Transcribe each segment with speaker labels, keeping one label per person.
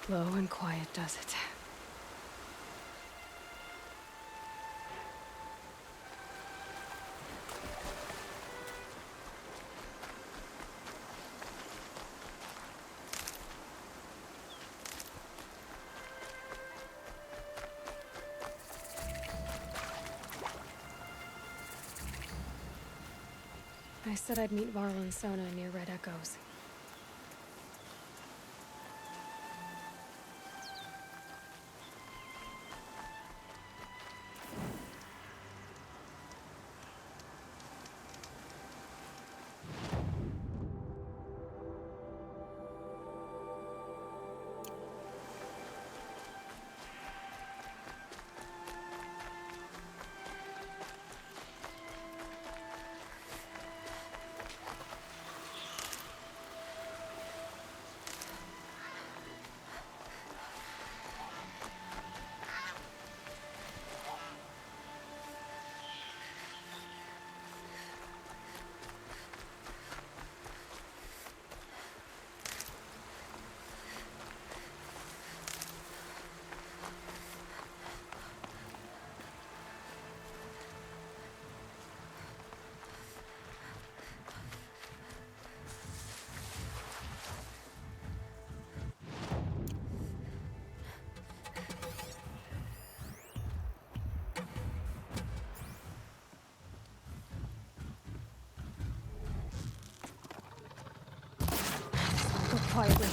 Speaker 1: Low and quiet does it. I said I'd meet Varl and Sona near Red Echoes. Go quietly.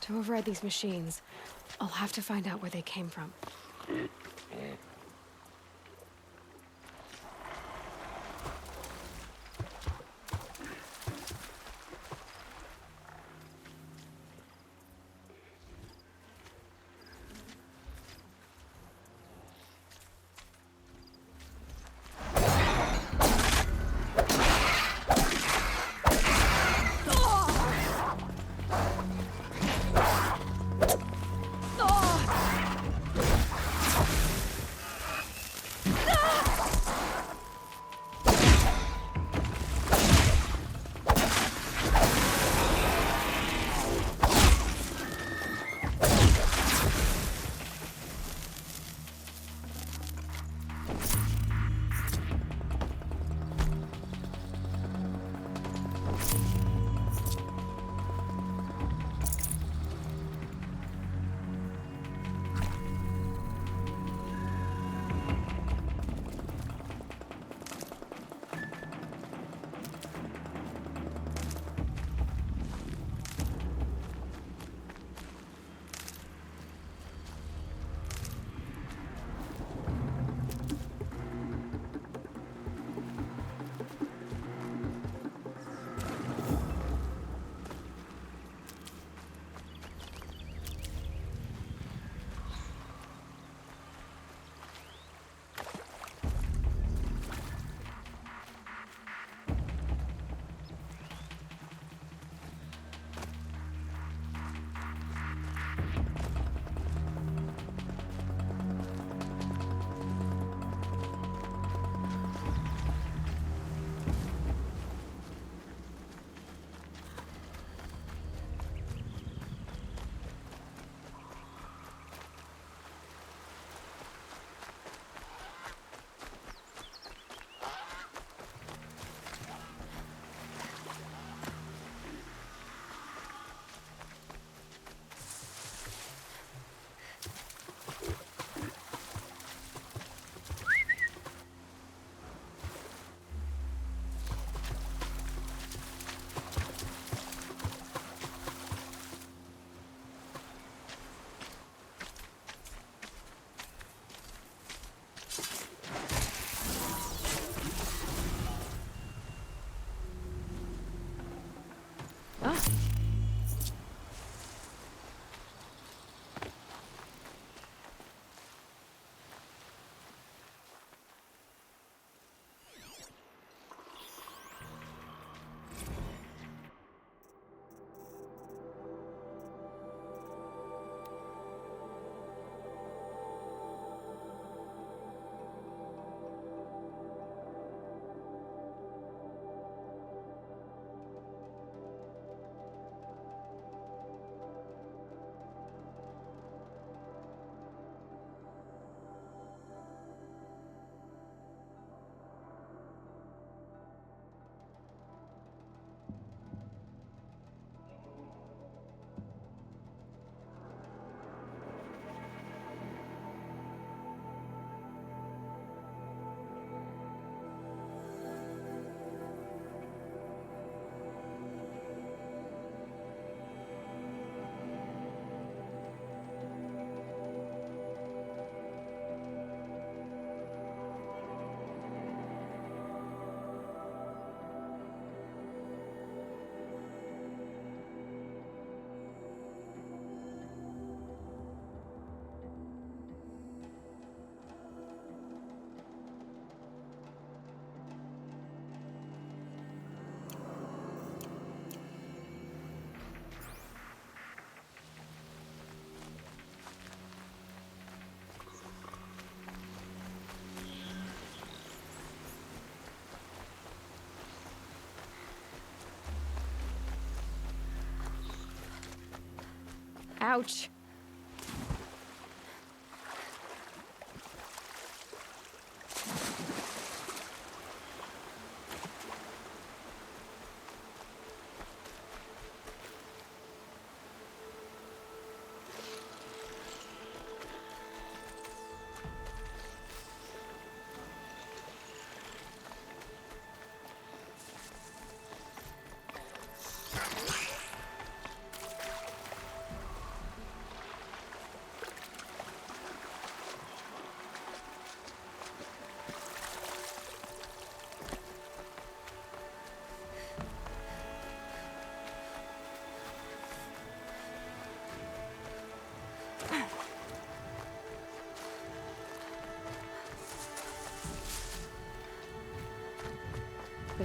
Speaker 1: To override these machines, I'll have to find out where they came from. Ouch.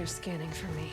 Speaker 1: They're scanning for me.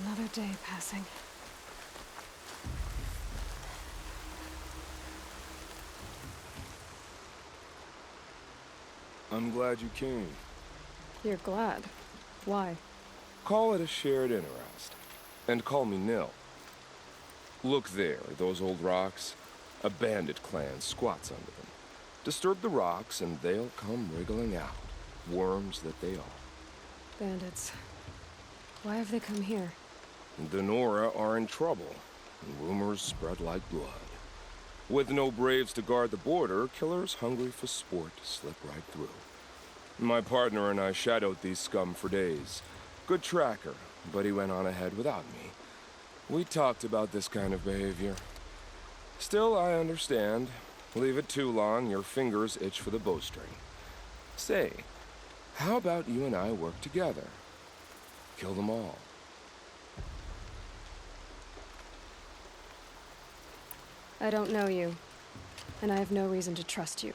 Speaker 1: Another day passing.
Speaker 2: I'm glad you came.
Speaker 1: You're glad. Why?
Speaker 2: Call it a shared interest. And call me Nil. Look there, those old rocks. A bandit clan squats under them. Disturb the rocks and they'll come wriggling out. Worms that they are.
Speaker 1: Bandits. Why have they come here?
Speaker 2: The Nora are in trouble, and rumors spread like blood. With no braves to guard the border, killers hungry for sport slip right through. My partner and I shadowed these scum for days. Good tracker, but he went on ahead without me. We talked about this kind of behavior. Still, I understand. Leave it too long, your fingers itch for the bowstring. Say, how about you and I work together? Kill them all.
Speaker 1: I don't know you, and I have no reason to trust you.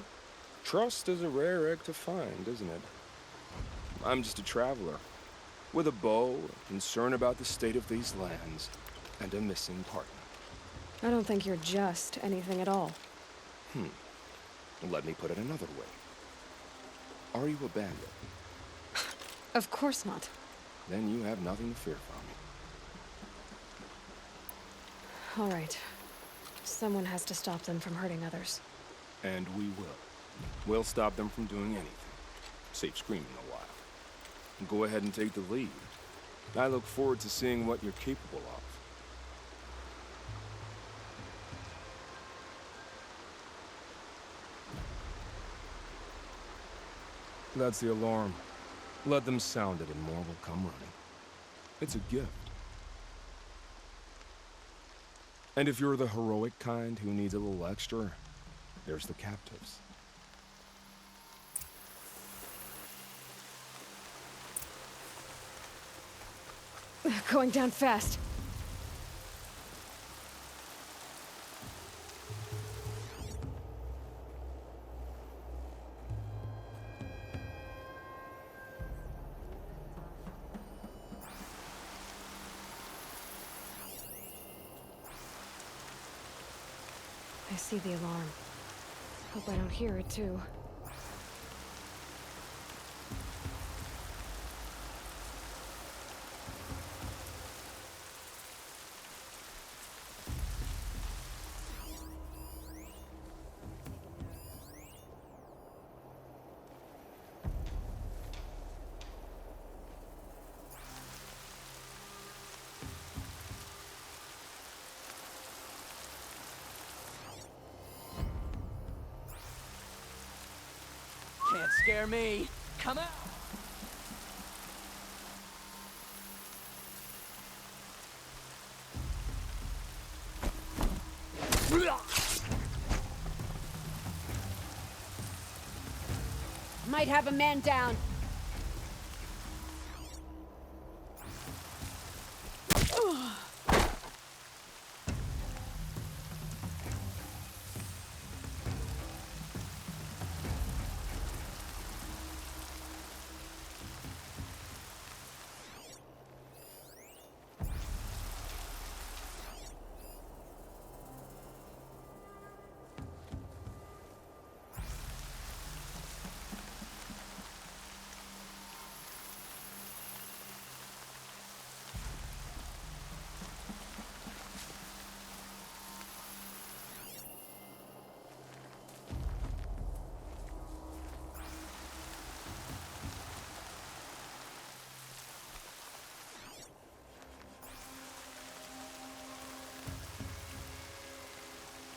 Speaker 2: Trust is a rare egg to find, isn't it? I'm just a traveler, with a bow, a concern about the state of these lands, and a missing partner.
Speaker 1: I don't think you're just anything at all.
Speaker 2: Let me put it another way. Are you a bandit?
Speaker 1: Of course not.
Speaker 2: Then you have nothing to fear from me.
Speaker 1: All right. Someone has to stop them from hurting others.
Speaker 2: And we will. We'll stop them from doing anything. Save screaming a while. Go ahead and take the lead. I look forward to seeing what you're capable of. That's the alarm. Let them sound it and more will come running. It's a gift. And if you're the heroic kind who needs a little extra, there's the captives.
Speaker 1: Going down fast. I see the alarm. Hope I don't hear it too.
Speaker 3: scare me. Come out!
Speaker 4: Might have a man down.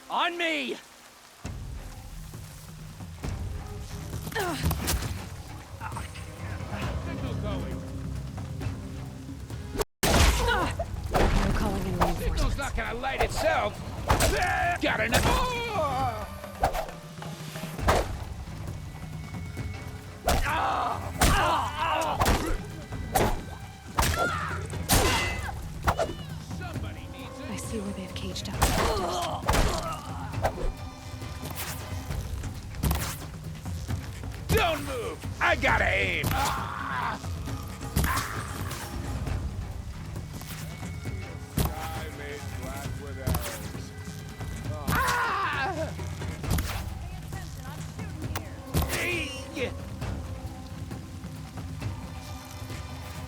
Speaker 3: On me!
Speaker 1: I'm calling in reinforcements.
Speaker 5: Signal's not gonna light itself. Got enough. Somebody needs it.
Speaker 1: I see where they've caged up.
Speaker 5: Don't move. I gotta aim. Sky made black with arrows.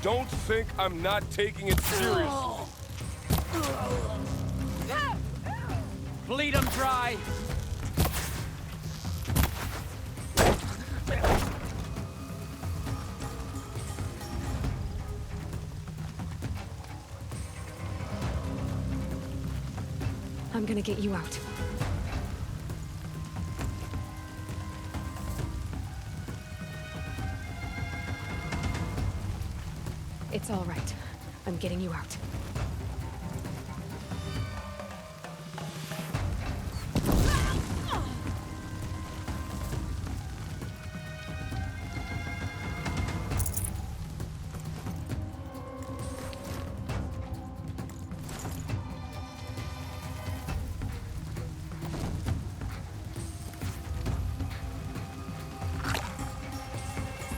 Speaker 2: Don't think I'm not taking it seriously.
Speaker 3: Bleed 'em dry!
Speaker 1: I'm gonna get you out. It's all right. I'm getting you out.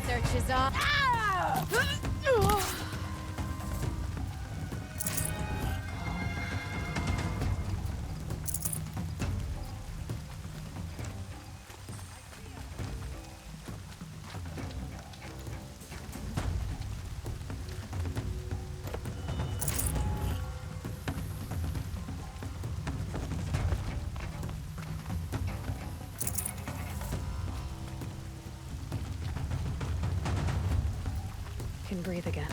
Speaker 4: Search is on.
Speaker 1: Can breathe again.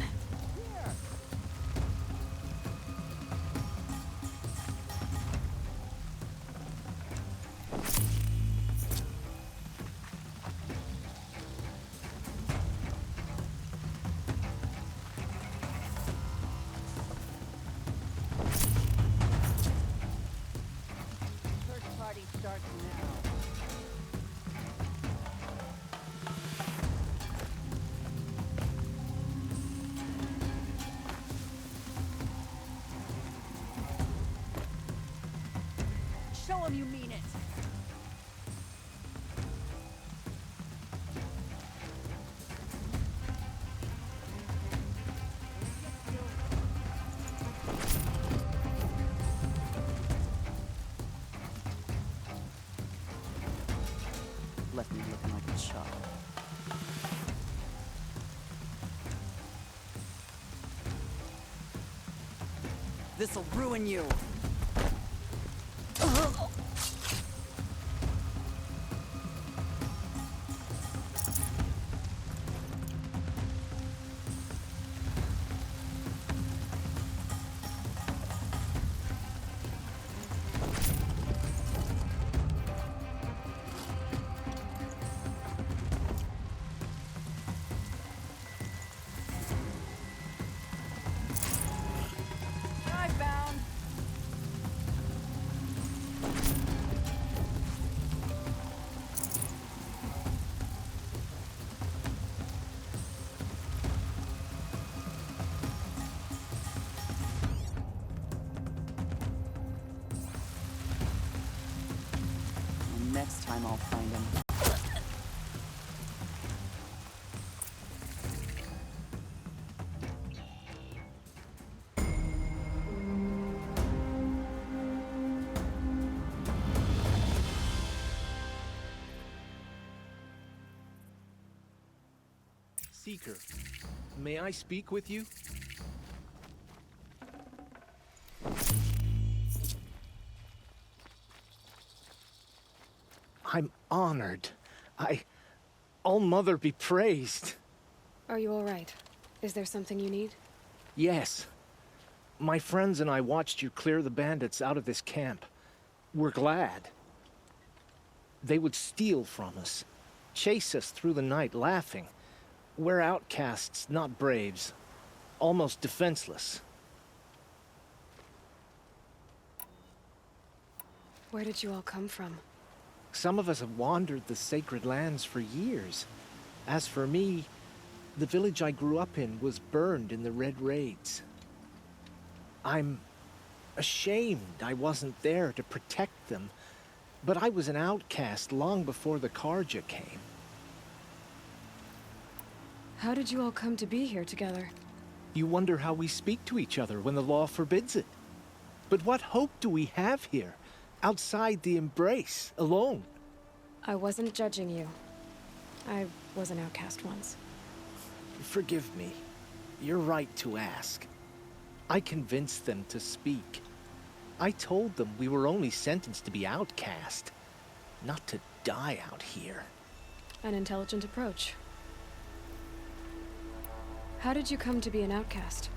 Speaker 4: Search party starts now. Show him you mean it.
Speaker 3: Left me looking like a child. This'll ruin you! I'll find him.
Speaker 6: Seeker, may I speak with you? I'm honored. All-Mother be praised.
Speaker 1: Are you all right? Is there something you need?
Speaker 6: Yes. My friends and I watched you clear the bandits out of this camp. We're glad. They would steal from us, chase us through the night laughing. We're outcasts, not braves. Almost defenseless.
Speaker 1: Where did you all come from?
Speaker 6: Some of us have wandered the sacred lands for years. As for me, the village I grew up in was burned in the Red Raids. I'm ashamed I wasn't there to protect them, but I was an outcast long before the Karja came.
Speaker 1: How did you all come to be here together?
Speaker 6: You wonder how we speak to each other when the law forbids it. But what hope do we have here, outside the embrace, alone?
Speaker 1: I wasn't judging you. I was an outcast once.
Speaker 6: Forgive me. You're right to ask. I convinced them to speak. I told them we were only sentenced to be outcast, not to die out here.
Speaker 1: An intelligent approach. How did you come to be an outcast?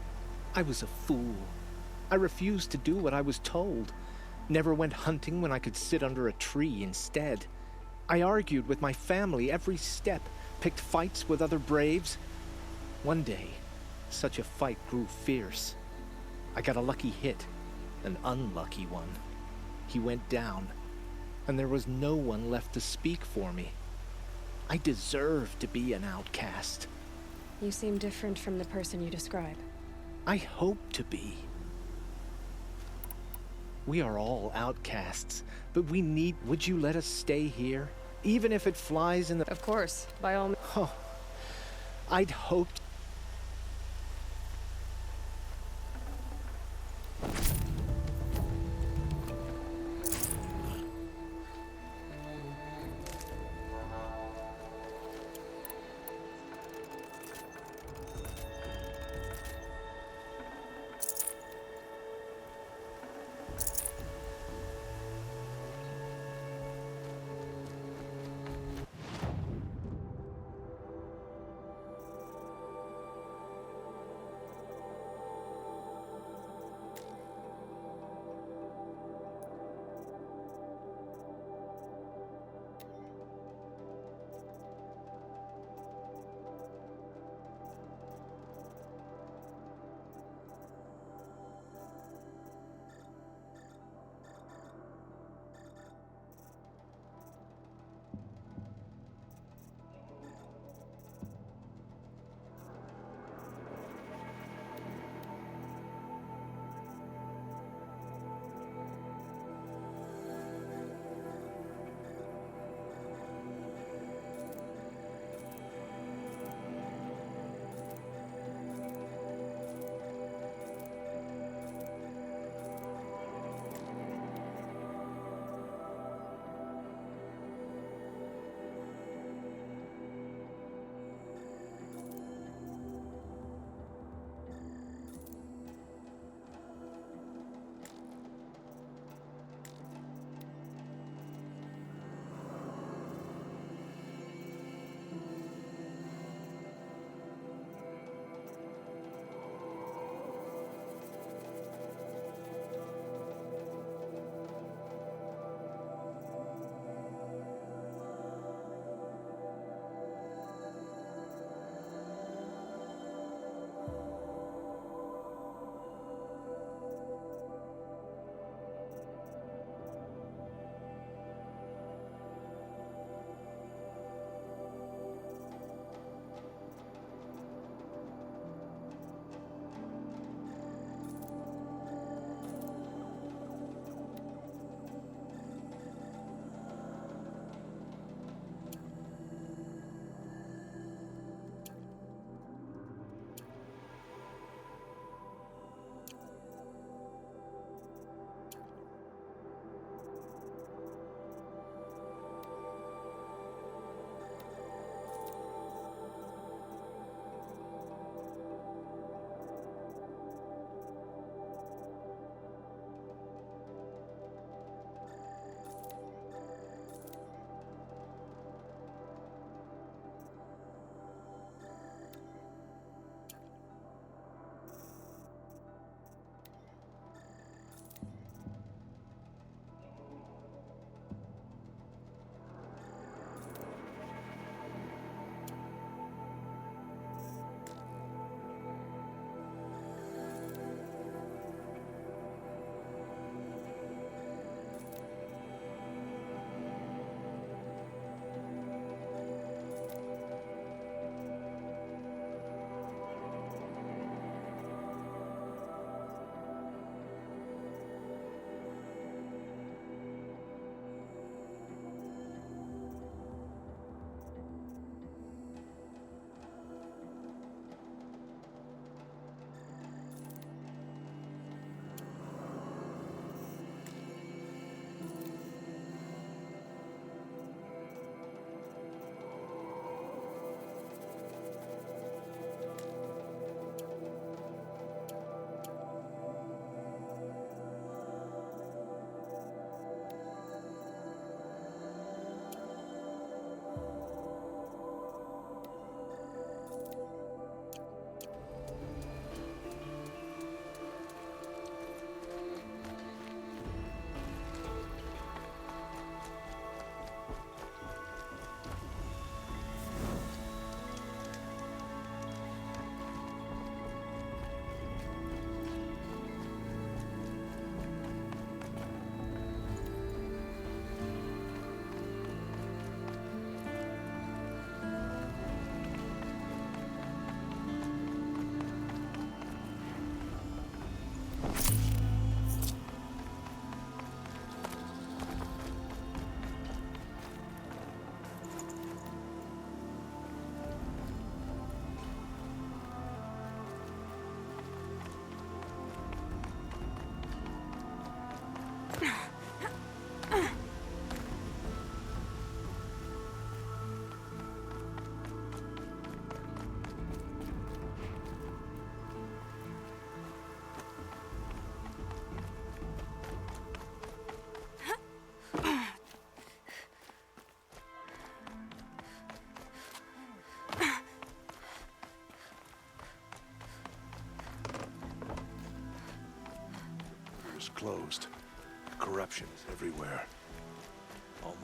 Speaker 6: I was a fool. I refused to do what I was told. Never went hunting when I could sit under a tree instead. I argued with my family every step, picked fights with other braves. One day, such a fight grew fierce. I got a lucky hit, an unlucky one. He went down, and there was no one left to speak for me. I deserved to be an outcast.
Speaker 1: You seem different from the person you describe.
Speaker 6: I hope to be. We are all outcasts, but we need... Would you let us stay here? Even if it flies in the...
Speaker 1: Of course, by all means.
Speaker 6: Oh, I'd hoped...
Speaker 7: doors closed. Corruption's everywhere. Alma.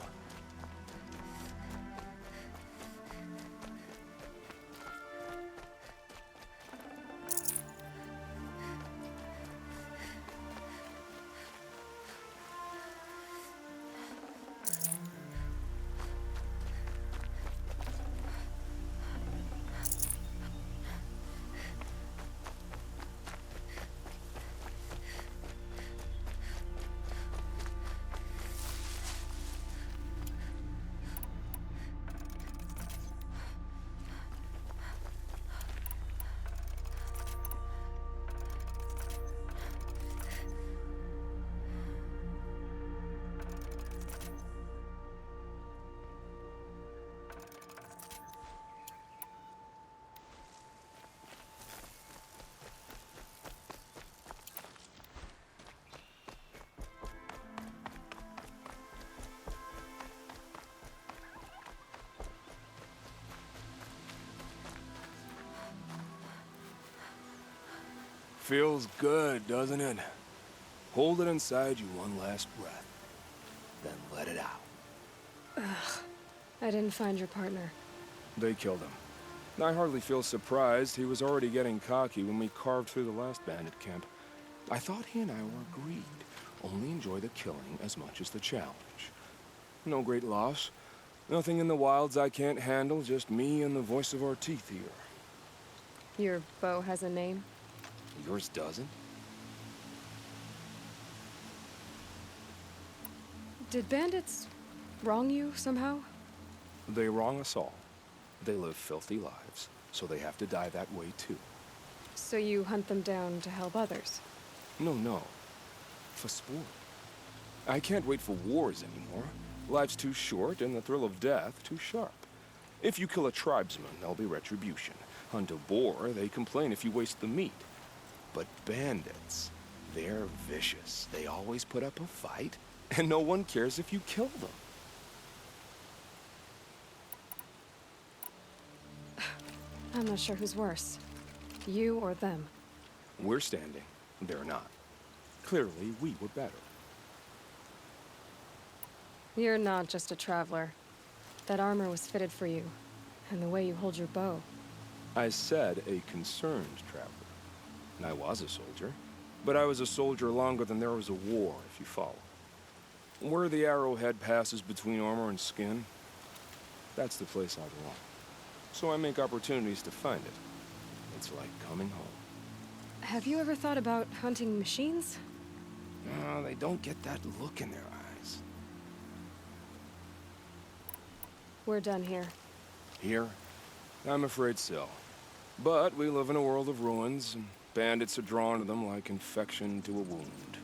Speaker 2: Feels good, doesn't it? Hold it inside you one last breath, then let it out.
Speaker 1: I didn't find your partner.
Speaker 2: They killed him. I hardly feel surprised. He was already getting cocky when we carved through the last bandit camp. I thought he and I were agreed. Only enjoy the killing as much as the challenge. No great loss. Nothing in the wilds I can't handle, just me and the voice of our teeth here.
Speaker 1: Your bow has a name?
Speaker 2: Yours doesn't?
Speaker 1: Did bandits wrong you somehow?
Speaker 2: They wrong us all. They live filthy lives, so they have to die that way too.
Speaker 1: So you hunt them down to help others?
Speaker 2: No. For sport. I can't wait for wars anymore. Life's too short and the thrill of death too sharp. If you kill a tribesman, there'll be retribution. Hunt a boar, they complain if you waste the meat. But bandits, they're vicious. They always put up a fight, and no one cares if you kill them.
Speaker 1: I'm not sure who's worse. You or them.
Speaker 2: We're standing. They're not. Clearly, we were better.
Speaker 1: You're not just a traveler. That armor was fitted for you, and the way you hold your bow.
Speaker 2: I said a concerned traveler. And I was a soldier. But I was a soldier longer than there was a war, if you follow. Where the arrowhead passes between armor and skin, that's the place I belong. So I make opportunities to find it. It's like coming home.
Speaker 1: Have you ever thought about hunting machines?
Speaker 2: No, they don't get that look in their eyes.
Speaker 1: We're done here.
Speaker 2: Here? I'm afraid so. But we live in a world of ruins, and bandits are drawn to them like infection to a wound.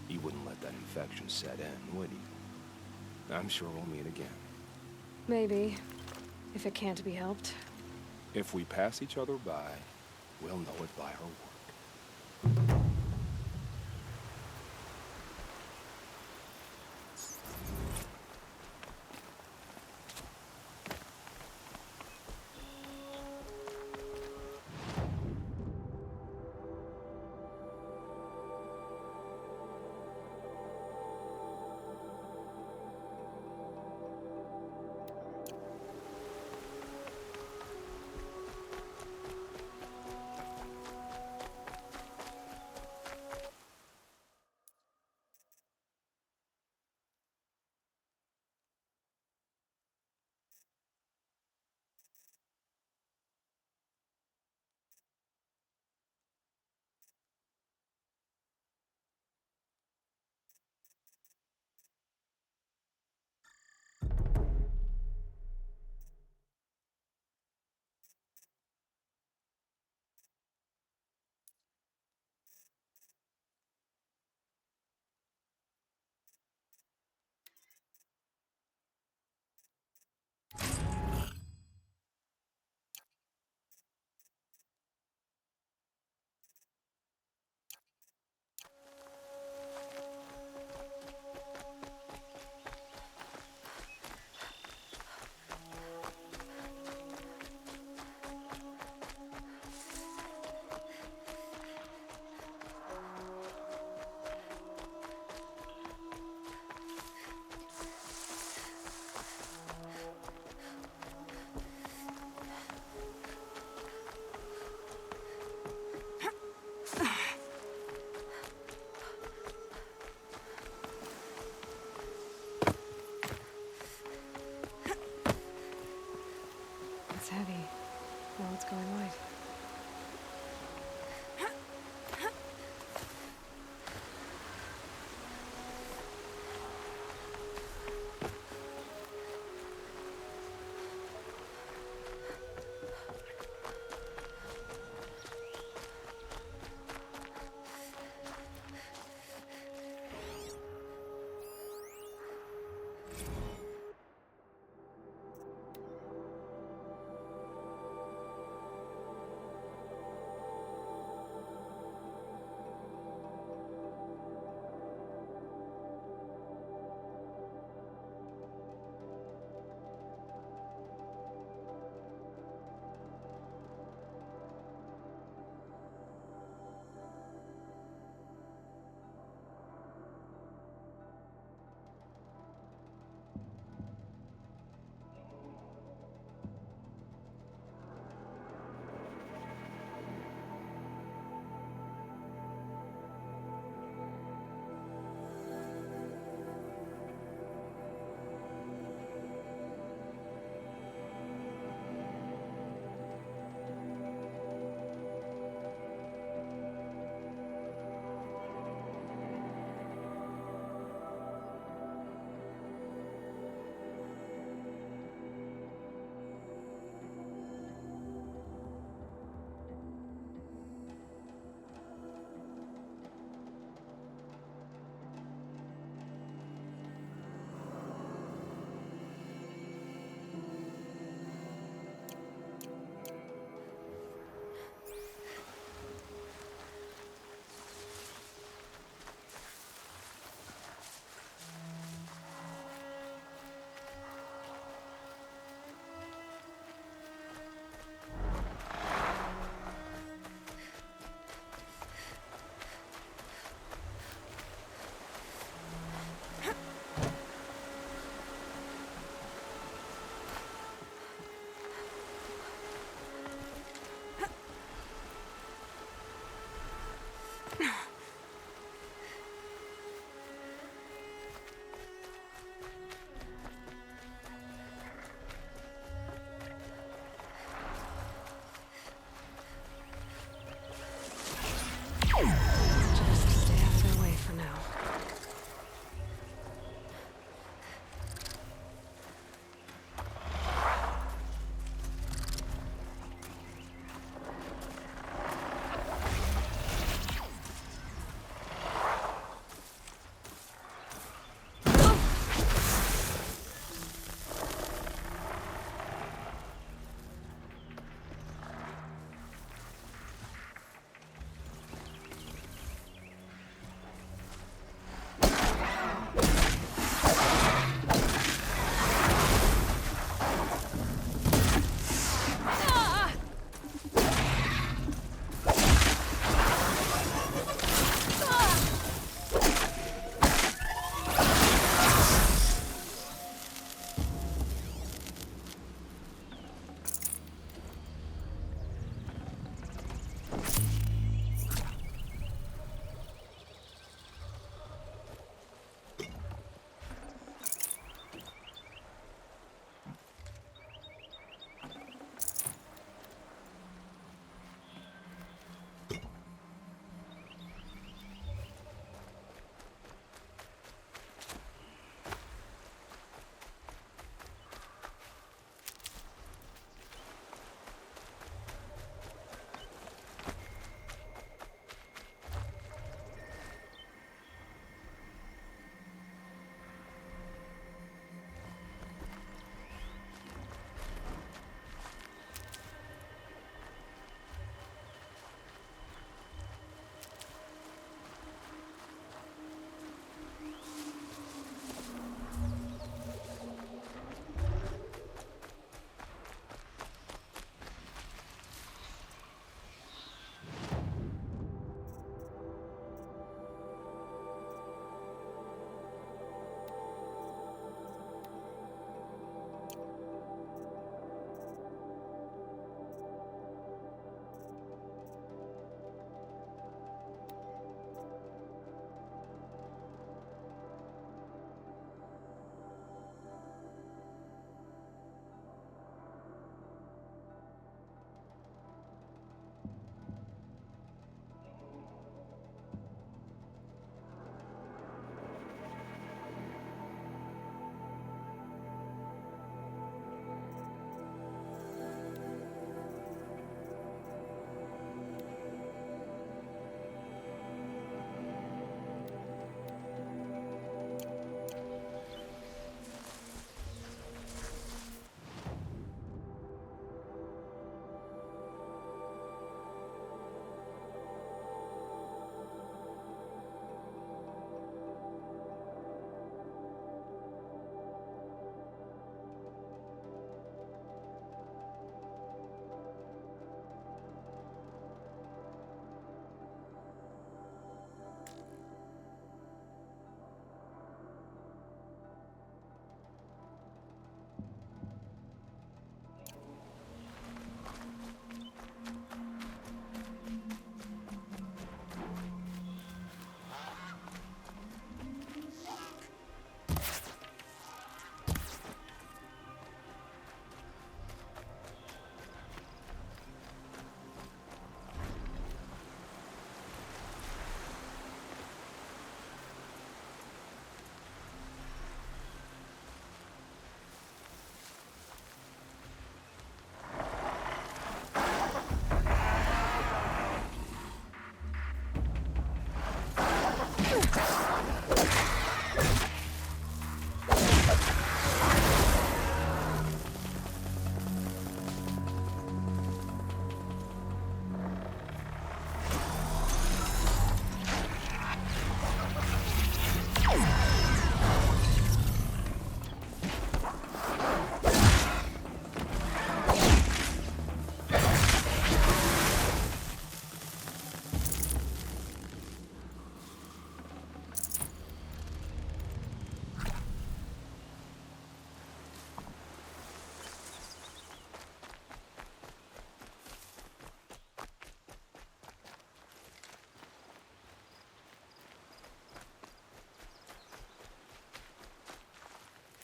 Speaker 2: You wouldn't let that infection set in, would you? I'm sure we'll meet again.
Speaker 1: Maybe, if it can't be helped.
Speaker 2: If we pass each other by, we'll know it by our work.
Speaker 1: Just stay out of their way for now.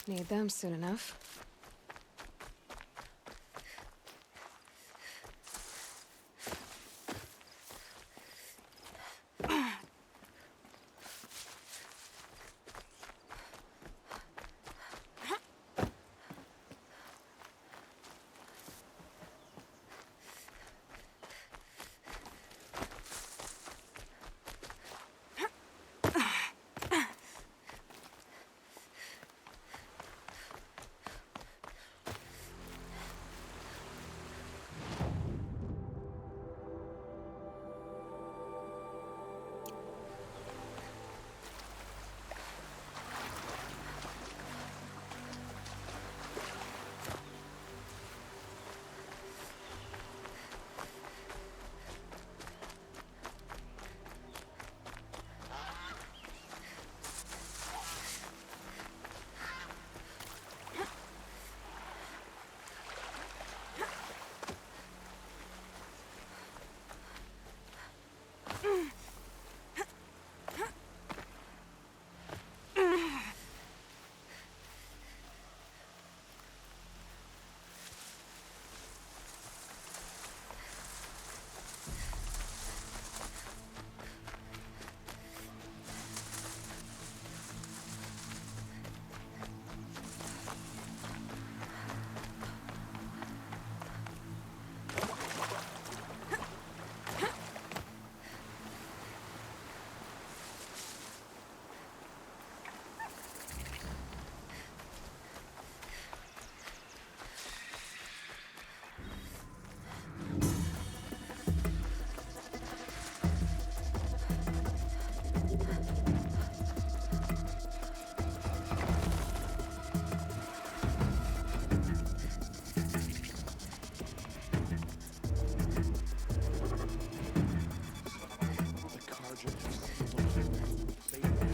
Speaker 1: Need them soon enough.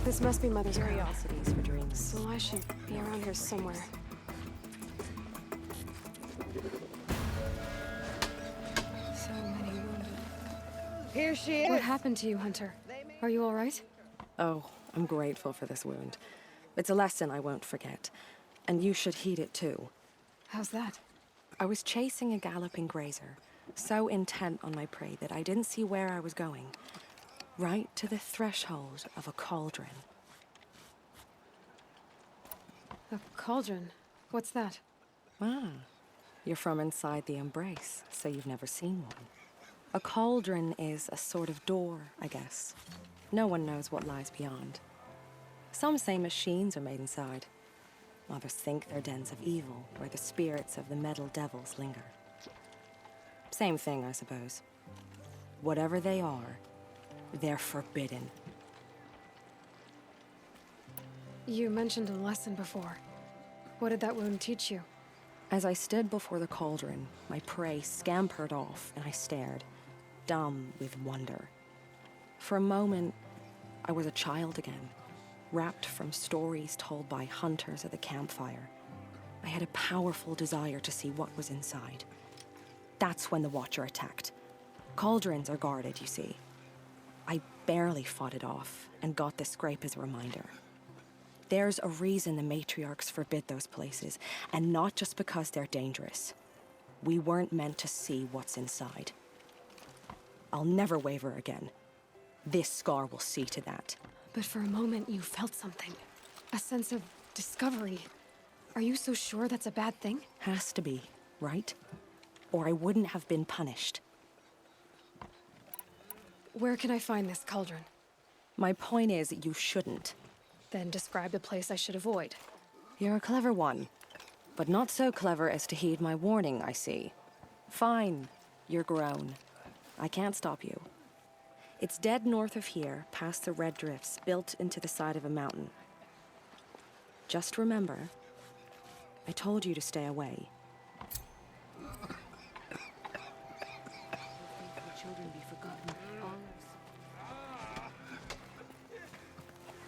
Speaker 1: This must be Mother's
Speaker 8: Curiosities for dreams.
Speaker 1: So I should be around here somewhere. So many wounded.
Speaker 4: Here she
Speaker 1: What happened to you, Hunter? Are you all right?
Speaker 8: Oh, I'm grateful for this wound. It's a lesson I won't forget. And you should heed it too.
Speaker 1: How's that?
Speaker 8: I was chasing a galloping grazer, so intent on my prey that I didn't see where I was going. Right to the threshold of a cauldron.
Speaker 1: A cauldron? What's that?
Speaker 8: Ah, you're from inside the embrace, so you've never seen one. A cauldron is a sort of door, I guess. No one knows what lies beyond. Some say machines are made inside. Others think they're dens of evil, where the spirits of the metal devils linger. Same thing, I suppose. Whatever they are, they're forbidden.
Speaker 1: You mentioned a lesson before. What did that wound teach you?
Speaker 8: As I stood before the cauldron, my prey scampered off, and I stared, dumb with wonder. For a moment, I was a child again, wrapped from stories told by hunters at the campfire. I had a powerful desire to see what was inside. That's when the Watcher attacked. Cauldrons are guarded, you see. I barely fought it off, and got the scrape as a reminder. There's a reason the matriarchs forbid those places, and not just because they're dangerous. We weren't meant to see what's inside. I'll never waver again. This scar will see to that.
Speaker 1: But for a moment you felt something. A sense of discovery. Are you so sure that's a bad thing?
Speaker 8: Has to be, right? Or I wouldn't have been punished.
Speaker 1: Where can I find this cauldron?
Speaker 8: My point is, you shouldn't.
Speaker 1: Then describe the place I should avoid.
Speaker 8: You're a clever one. But not so clever as to heed my warning, I see. Fine, you're grown. I can't stop you. It's dead north of here, past the red drifts built into the side of a mountain. Just remember, I told you to stay away.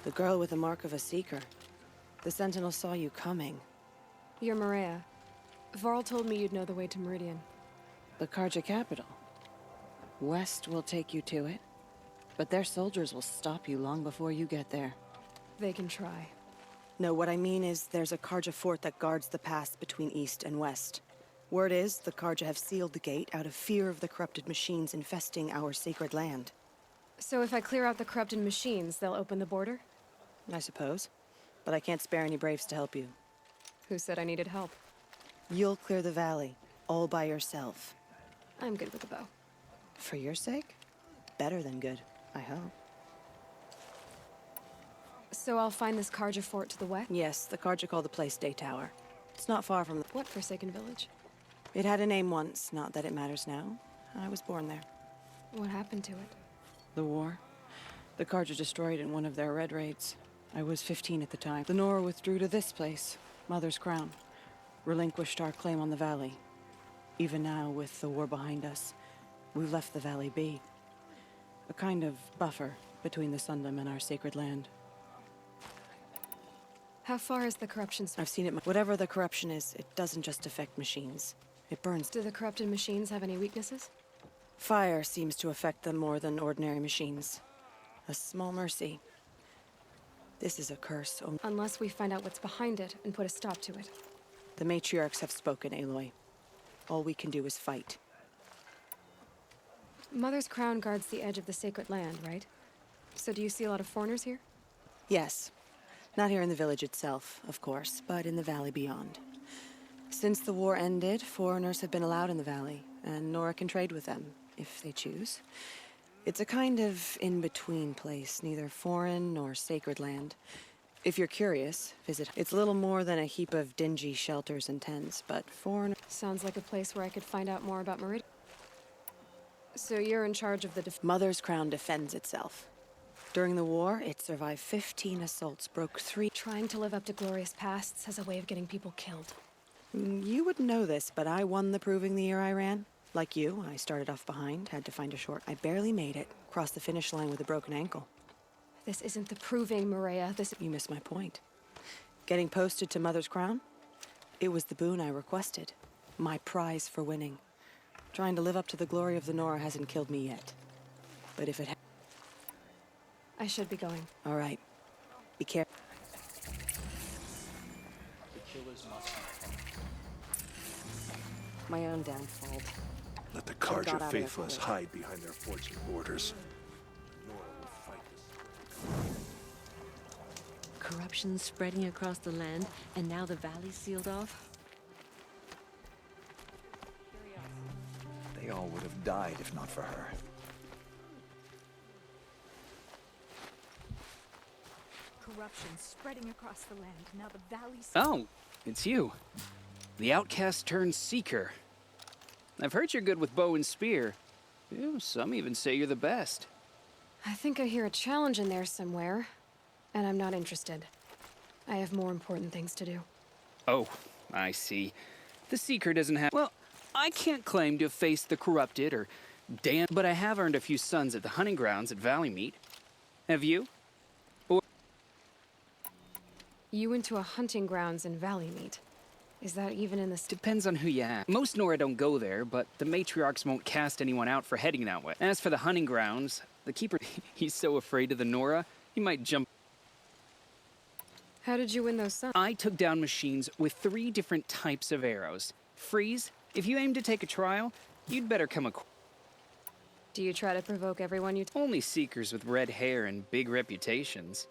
Speaker 9: The girl with the mark of a seeker. The Sentinel saw you coming.
Speaker 1: You're Maria. Varl told me you'd know the way to Meridian.
Speaker 9: The Karja capital. West will take you to it, but their soldiers will stop you long before you get there.
Speaker 1: They can try.
Speaker 9: No, what I mean is there's a Karja fort that guards the pass between east and west. Word is the Karja have sealed the gate out of fear of the corrupted machines infesting our sacred land.
Speaker 1: So if I clear out the corrupted machines, they'll open the border?
Speaker 9: I suppose. But I can't spare any braves to help you.
Speaker 1: Who said I needed help?
Speaker 9: You'll clear the valley, all by yourself.
Speaker 1: I'm good with a bow.
Speaker 9: For your sake? Better than good, I hope.
Speaker 1: So I'll find this Karja fort to the west?
Speaker 9: Yes, the Karja call the place Day Tower. It's not far from the...
Speaker 1: What Forsaken village?
Speaker 9: It had a name once, not that it matters now. I was born there.
Speaker 1: What happened to it?
Speaker 9: The war. The Karja destroyed in one of their red raids. I was 15 at the time. The Nora withdrew to this place, Mother's Crown. Relinquished our claim on the valley. Even now, with the war behind us, we've left the valley be. A kind of buffer between the Sundom and our sacred land.
Speaker 1: How far is the corruption?
Speaker 9: I've seen it. Whatever the corruption is, it doesn't just affect machines. It burns.
Speaker 1: Do the corrupted machines have any weaknesses?
Speaker 9: Fire seems to affect them more than ordinary machines. A small mercy. This is a curse.
Speaker 1: Unless we find out what's behind it and put a stop to it.
Speaker 9: The matriarchs have spoken, Aloy. All we can do is fight.
Speaker 1: Mother's Crown guards the edge of the sacred land, right? So do you see a lot of foreigners here?
Speaker 9: Yes. Not here in the village itself, of course, but in the valley beyond. Since the war ended, foreigners have been allowed in the valley, and Nora can trade with them, if they choose. It's a kind of in-between place, neither foreign nor sacred land. If you're curious, visit. It's little more than a heap of dingy shelters and tents, but foreign...
Speaker 1: Sounds like a place where I could find out more about Meridian. So you're in charge of the
Speaker 9: Mother's Crown defends itself. During the war, it survived 15 assaults, broke 3...
Speaker 1: Trying to live up to glorious pasts has a way of getting people killed.
Speaker 9: You wouldn't know this, but I won the proving the year I ran. Like you, I started off behind, had to find a short. I barely made it, crossed the finish line with a broken ankle.
Speaker 1: This isn't the proving, Maria. This...
Speaker 9: You missed my point. Getting posted to Mother's Crown? It was the boon I requested. My prize for winning. Trying to live up to the glory of the Nora hasn't killed me yet. But if it ha-
Speaker 1: I should be going.
Speaker 9: All right. Be careful.
Speaker 8: My own downfall.
Speaker 7: Let the
Speaker 8: got out
Speaker 7: Karja
Speaker 8: of
Speaker 7: faithless
Speaker 8: there.
Speaker 7: hide behind their forts and borders. Nora will fight this.
Speaker 10: Corruption spreading across the land, and now the valley's sealed off?
Speaker 11: They all would have died if not for her.
Speaker 12: Corruption spreading across the land. Now the valley's...
Speaker 13: Oh, it's you. The outcast turned seeker. I've heard you're good with bow and spear. Ew, some even say you're the best.
Speaker 1: I think I hear a challenge in there somewhere, and I'm not interested. I have more important things to do.
Speaker 13: Oh, I see. The seeker doesn't have... Well, I can't claim to have faced the corrupted or damned, but I have earned a few sons at the hunting grounds at Valley Meet. Have you?
Speaker 1: You went to a hunting grounds in Valley Meet. Is that even in the...
Speaker 13: Depends on who you ask. Most Nora don't go there, but the matriarchs won't cast anyone out for heading that way. As for the hunting grounds, the keeper, he's so afraid of the Nora, he might jump...
Speaker 1: How did you win those sons?
Speaker 13: I took down machines with 3 different types of arrows. Freeze, if you aim to take a trial, you'd better come
Speaker 1: Do you try to provoke everyone you...
Speaker 13: Only seekers with red hair and big reputations.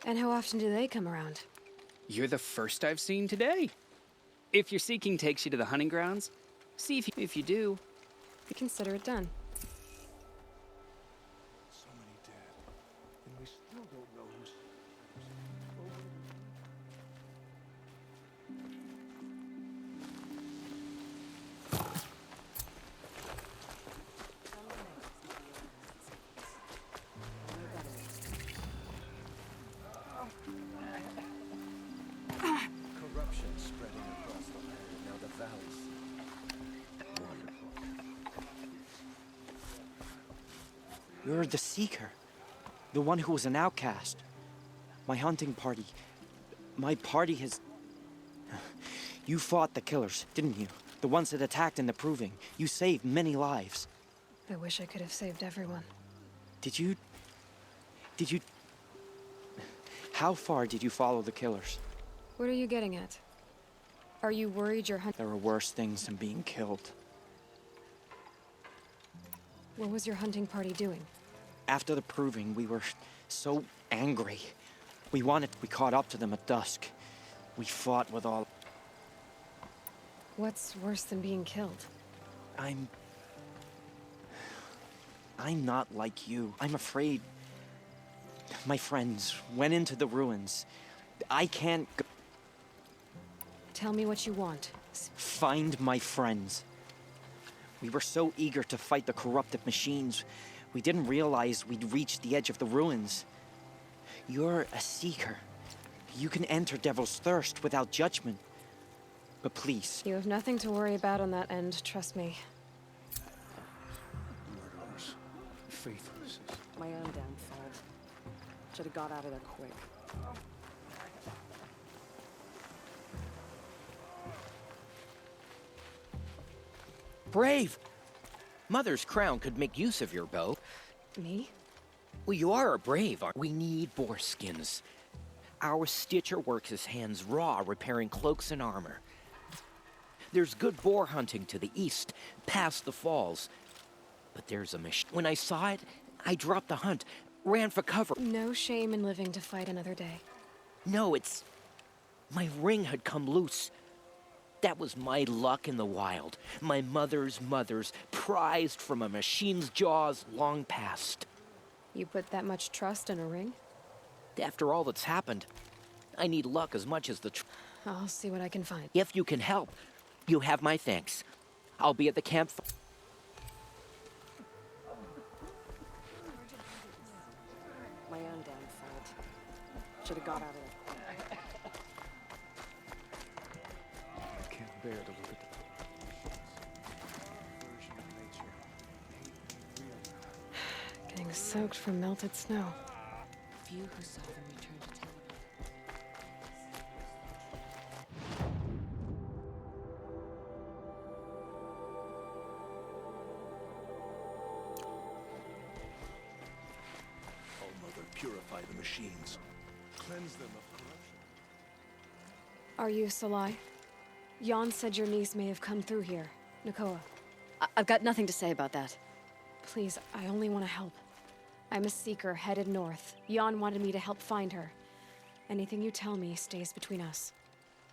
Speaker 1: And how often do they come around?
Speaker 13: You're the first I've seen today. If your seeking takes you to the hunting grounds, see if you do.
Speaker 1: Consider it done.
Speaker 7: So many dead. And we still don't know who's... Corruption spreading across the land, and now the valleys. Wonderful.
Speaker 11: You're the Seeker. The one who was an outcast. My hunting party. My party has... You fought the killers, didn't you? The ones that attacked in the Proving. You saved many lives.
Speaker 1: I wish I could have saved everyone.
Speaker 11: Did you... How far did you follow the killers?
Speaker 1: What are you getting at? Are you worried your hunt?
Speaker 11: There are worse things than being killed.
Speaker 1: What was your hunting party doing?
Speaker 11: After the proving, we were so angry. We caught up to them at dusk. We fought with all...
Speaker 1: What's worse than being killed?
Speaker 11: I'm not like you. I'm afraid. My friends went into the ruins. I can't go.
Speaker 1: Tell me what you want.
Speaker 11: Find my friends. We were so eager to fight the corrupted machines, we didn't realize we'd reached the edge of the ruins. You're a seeker. You can enter Devil's Thirst without judgment. But please.
Speaker 1: You have nothing to worry about on that end, trust me.
Speaker 7: Murderers. Faithless.
Speaker 8: My own damn fault. Should have got out of there quick.
Speaker 14: Brave! Mother's crown could make use of your bow.
Speaker 1: Me?
Speaker 14: Well, you are a brave. We need boar skins. Our stitcher works his hands raw, repairing cloaks and armor. There's good boar hunting to the east, past the falls. But there's a machine. When I saw it, I dropped the hunt, ran for cover.
Speaker 1: No shame in living to fight another day.
Speaker 14: No, it's... my ring had come loose. That was my luck in the wild. My mother's prized from a machine's jaws long past.
Speaker 1: You put that much trust in a ring?
Speaker 14: After all that's happened, I need luck as much as the
Speaker 1: I'll see what I can find.
Speaker 14: If you can help, you have my thanks. I'll be at the camp.
Speaker 8: My own damn fault. Should have got out of there.
Speaker 7: I can't bear to look at the version of nature.
Speaker 1: Getting soaked from melted snow.
Speaker 10: Few who saw them returned to tell about
Speaker 7: Oh, Mother, purify the machines. Cleanse them of corruption.
Speaker 1: Are you Salai? Jan said your niece may have come through here. Nakoa.
Speaker 15: I've got nothing to say about that.
Speaker 1: Please, I only want to help. I'm a seeker headed north. Jan wanted me to help find her. Anything you tell me stays between us.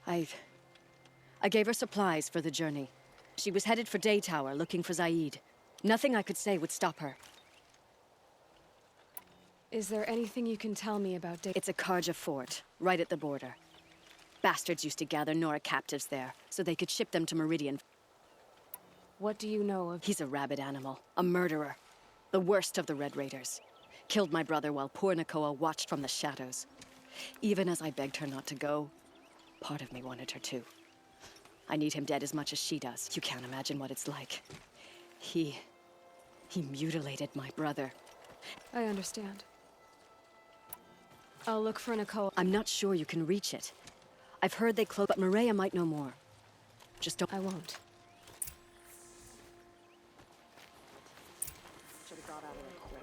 Speaker 15: I gave her supplies for the journey. She was headed for Day Tower looking for Zaid. Nothing I could say would stop her.
Speaker 1: Is there anything you can tell me about Day?
Speaker 15: It's a Karja fort, right at the border. Bastards used to gather Nora captives there, so they could ship them to Meridian.
Speaker 1: What do you know of?
Speaker 15: He's a rabid animal, a murderer. The worst of the Red Raiders. Killed my brother while poor Nakoa watched from the shadows. Even as I begged her not to go, part of me wanted her to. I need him dead as much as she does. You can't imagine what it's like. He mutilated my brother.
Speaker 1: I understand. I'll look for Nakoa.
Speaker 15: I'm not sure you can reach it. I've heard they close, but Maria might know more. Just don't.
Speaker 1: I won't.
Speaker 8: Should have got out of there quick.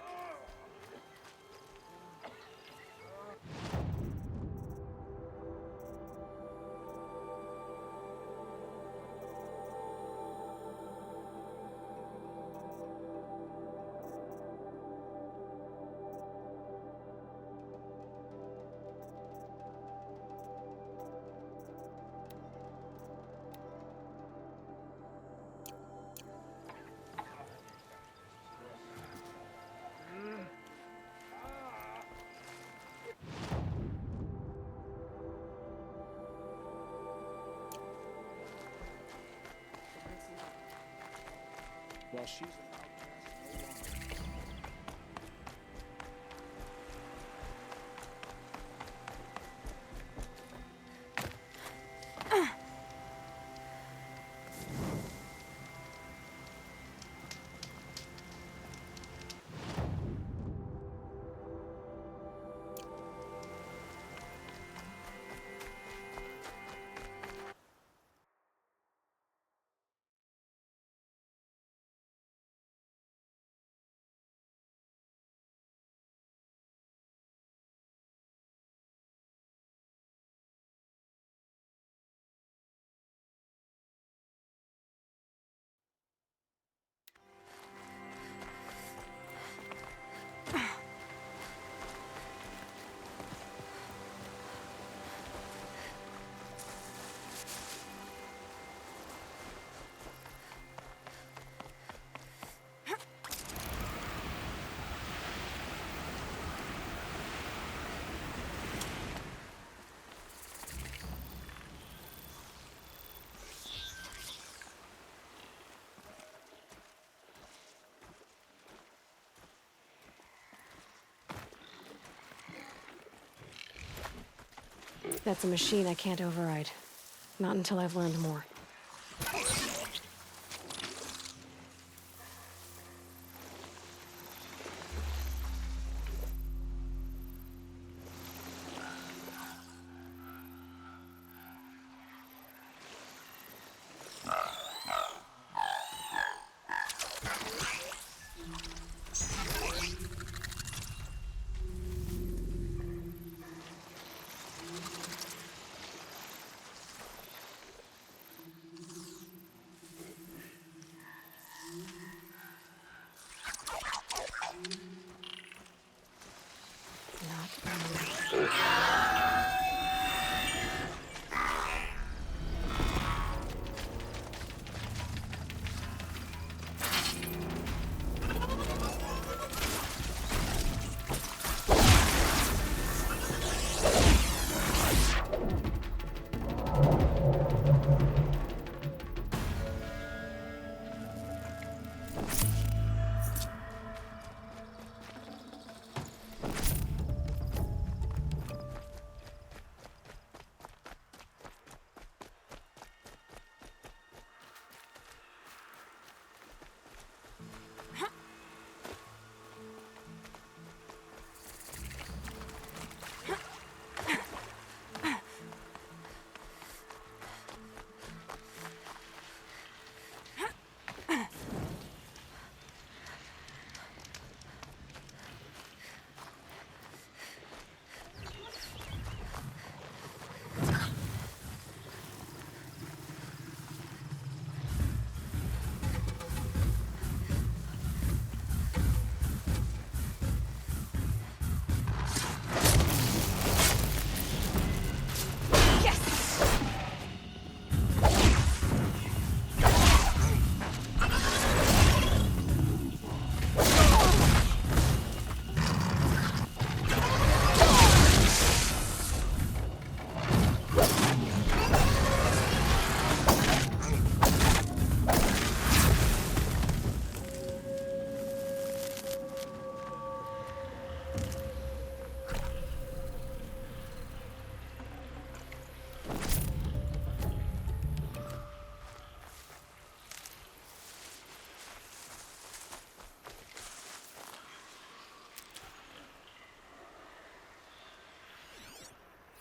Speaker 7: While she's an outcast, no longer.
Speaker 1: That's a machine I can't override. Not until I've learned more.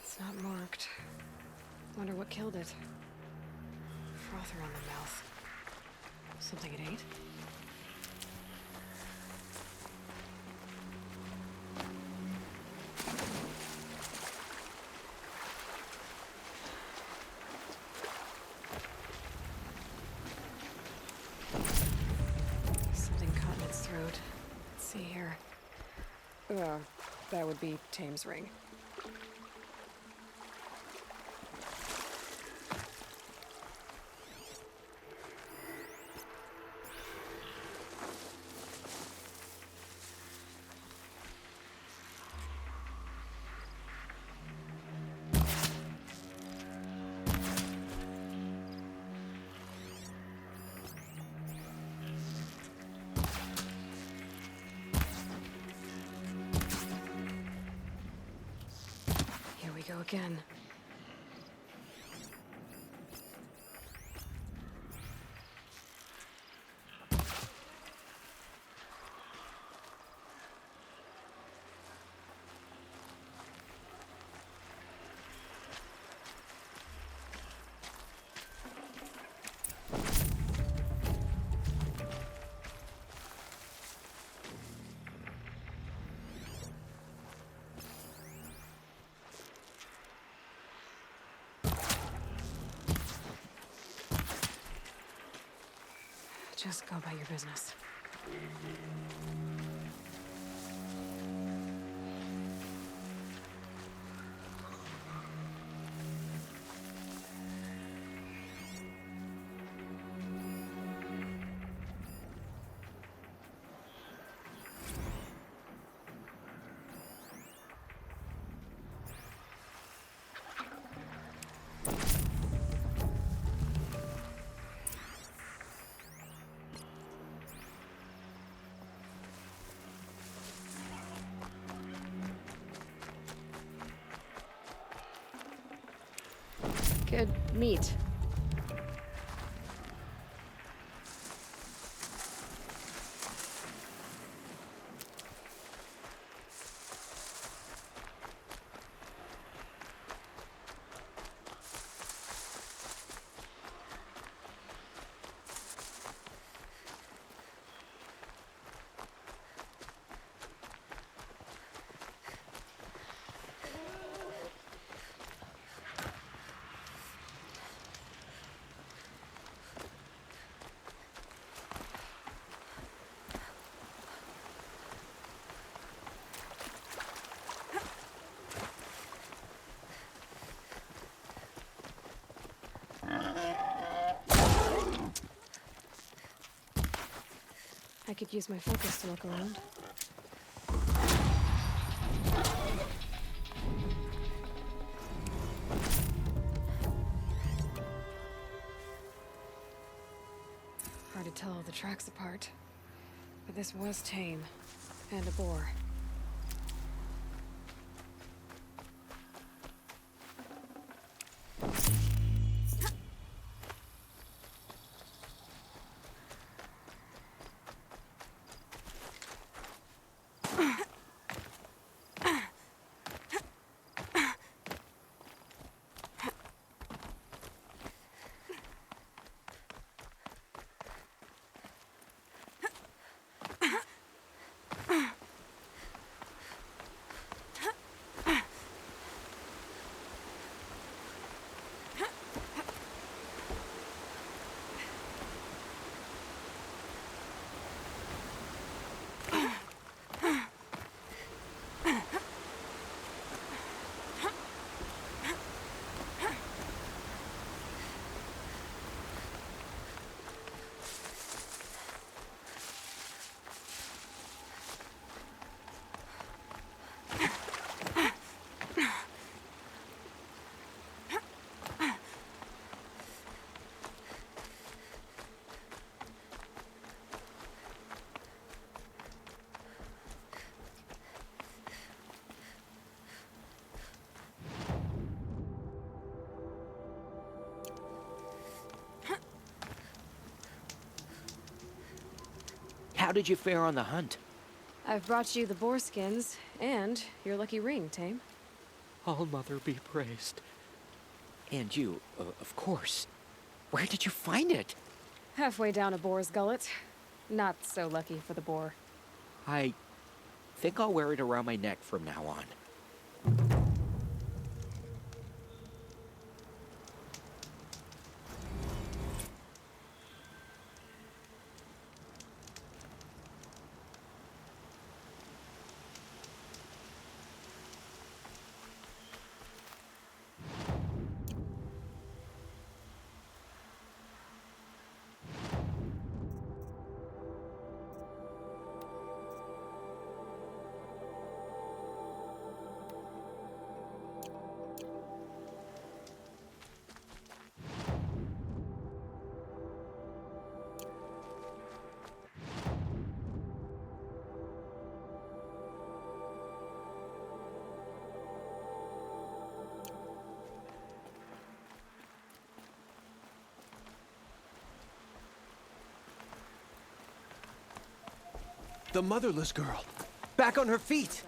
Speaker 1: It's not marked. Wonder what killed it. Froth around the mouth. Something it ate? Something caught in its throat. Let's see here. That would be Tame's ring. Go again. Just go about your business. Good meat. I could use my focus to look around. Hard to tell the tracks apart, but this was tame, and a boar.
Speaker 14: How did you fare on the hunt?
Speaker 1: I've brought you the boar skins, and your lucky ring, Tame.
Speaker 14: All-Mother be praised. And you, of course. Where did you find it?
Speaker 1: Halfway down a boar's gullet. Not so lucky for the boar.
Speaker 14: I think I'll wear it around my neck from now on.
Speaker 7: The motherless girl. Back on her feet.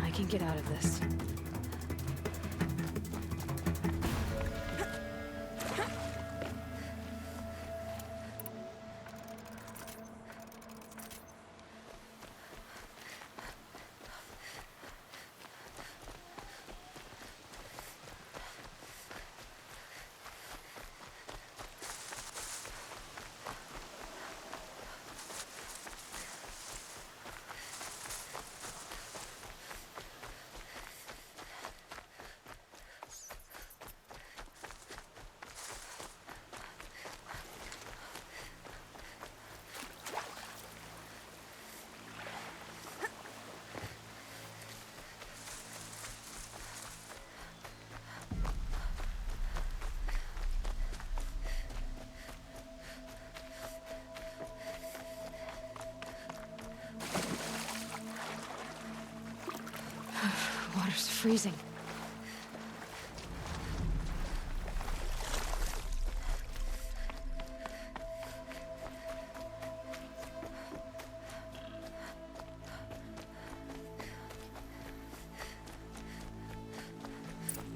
Speaker 1: I can get out of this. freezing.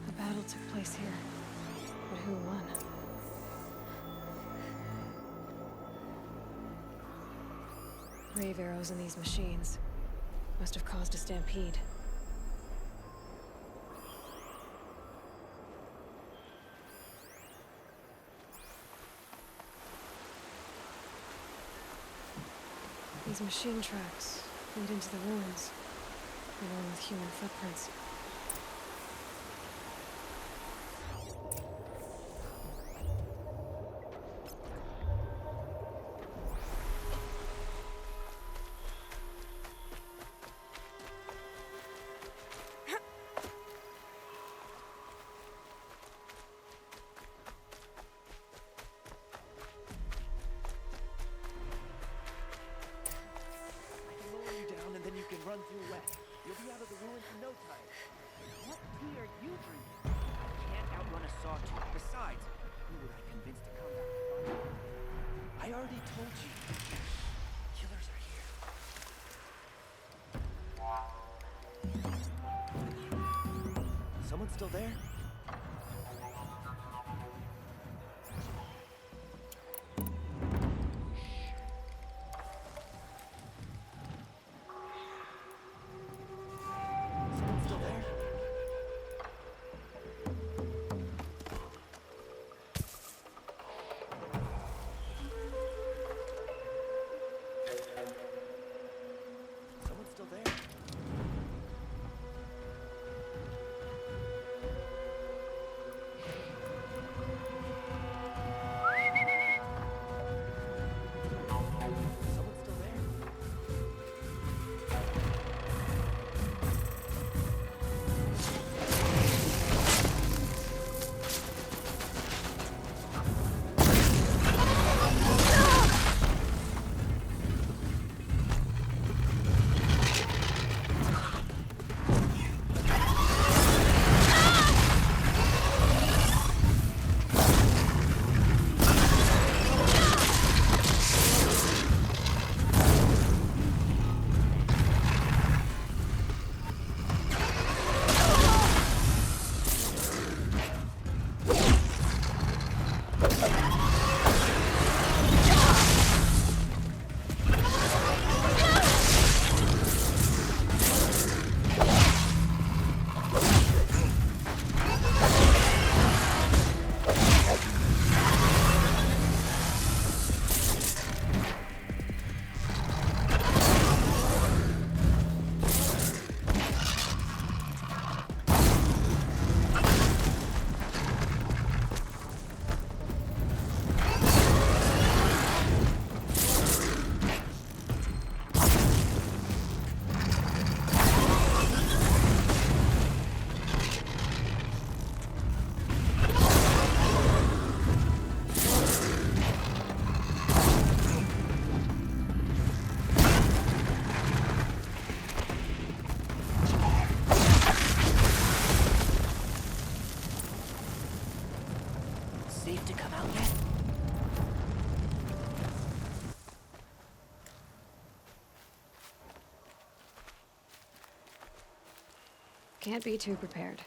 Speaker 1: A battle took place here, but who won? Brave arrows in these machines must have caused a stampede. These machine tracks lead into the ruins, along with human footprints.
Speaker 7: Run through wet. You'll be out of the ruins in no time. What tea are you drinking? Can't outrun a sawtooth. Besides, who would I convince to come back? I already told you. Killers are here. Someone still there?
Speaker 14: Safe to come out yet?
Speaker 1: Can't be too prepared.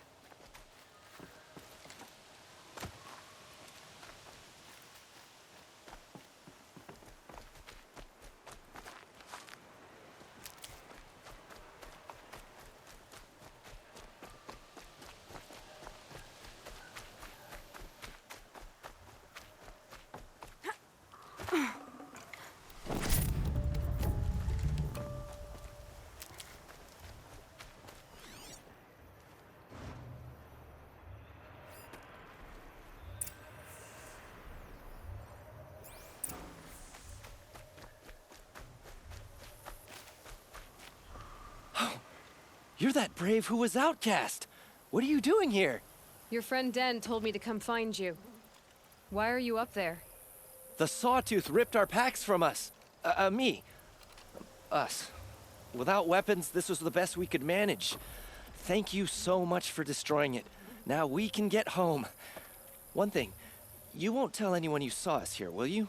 Speaker 7: You're that brave who was outcast. What are you doing here?
Speaker 1: Your friend Den told me to come find you. Why are you up there?
Speaker 7: The Sawtooth ripped our packs from us. Me. Us. Without weapons, this was the best we could manage. Thank you so much for destroying it. Now we can get home. One thing, you won't tell anyone you saw us here, will you?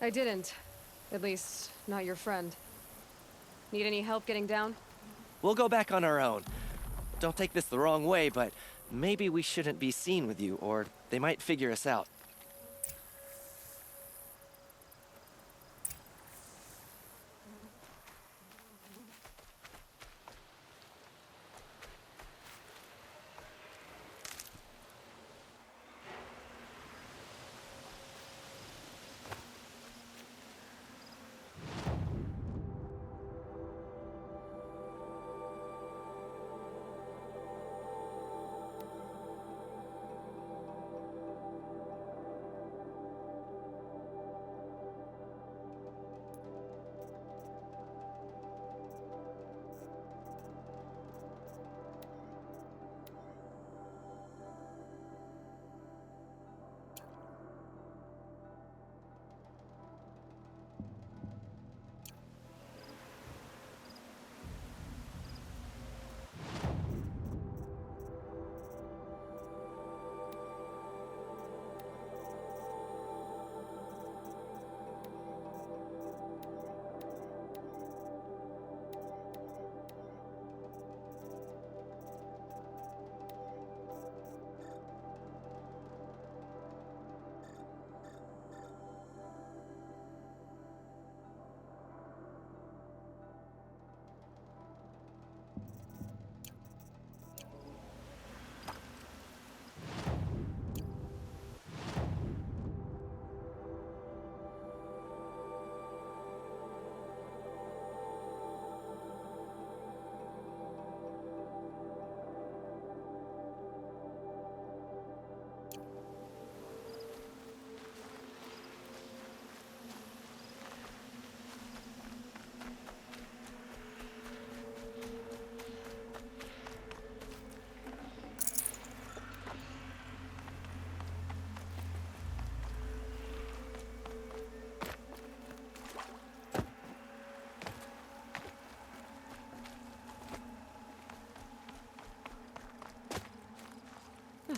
Speaker 1: I didn't. At least, not your friend. Need any help getting down?
Speaker 7: We'll go back on our own. Don't take this the wrong way, but maybe we shouldn't be seen with you, or they might figure us out.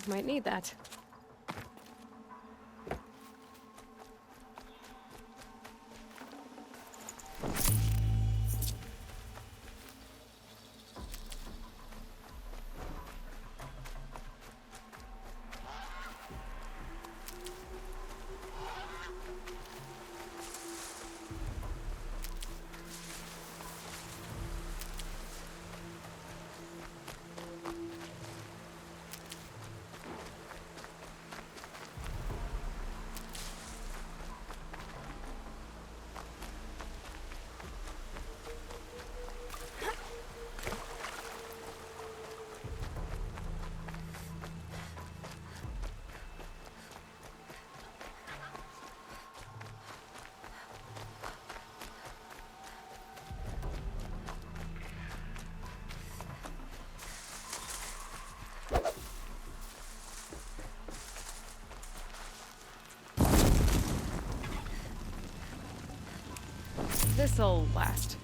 Speaker 1: Might need that. This'll last.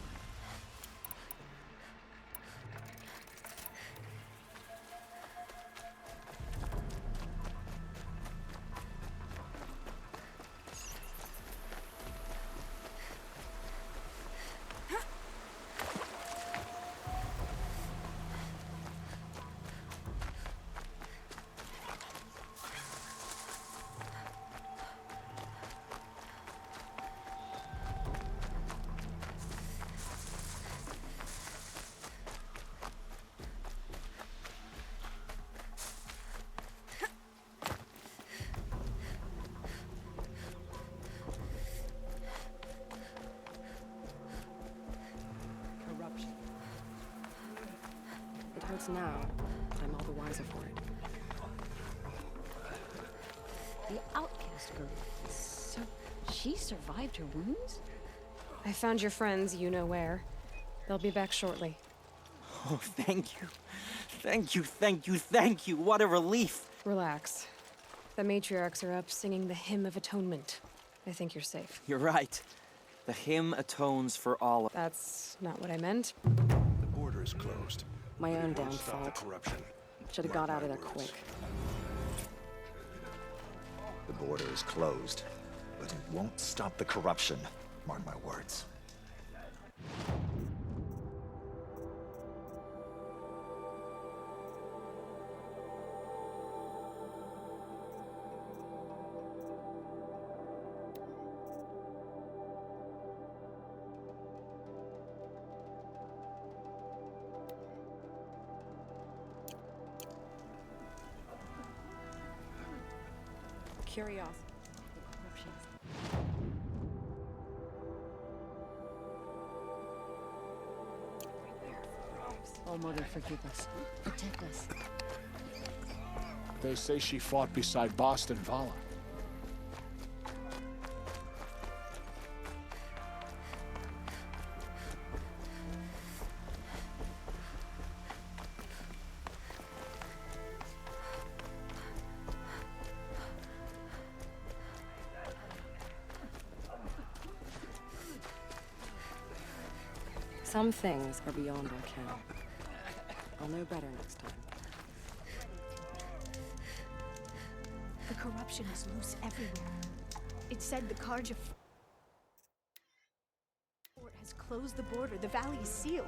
Speaker 8: It hurts now, but I'm all the wiser for it.
Speaker 10: The outcast girl. So she survived her wounds?
Speaker 1: I found your friends, you know where. They'll be back shortly.
Speaker 11: Oh, thank you. Thank you, thank you, thank you. What a relief.
Speaker 1: Relax. The matriarchs are up singing the Hymn of Atonement. I think you're safe.
Speaker 11: You're right. The hymn atones for all.
Speaker 1: That's not what I meant.
Speaker 2: The border is closed.
Speaker 8: My own damn fault. Should have got out of there quick.
Speaker 16: The border is closed, but it won't stop the corruption. Mark my words.
Speaker 8: Curiosity.
Speaker 15: Oh, Mother, forgive us. Protect us.
Speaker 5: They say she fought beside Boston Vala.
Speaker 8: Some things are beyond our ken. I'll know better next time.
Speaker 12: The corruption is loose everywhere. It said the Carja fort has closed the border. The valley is sealed.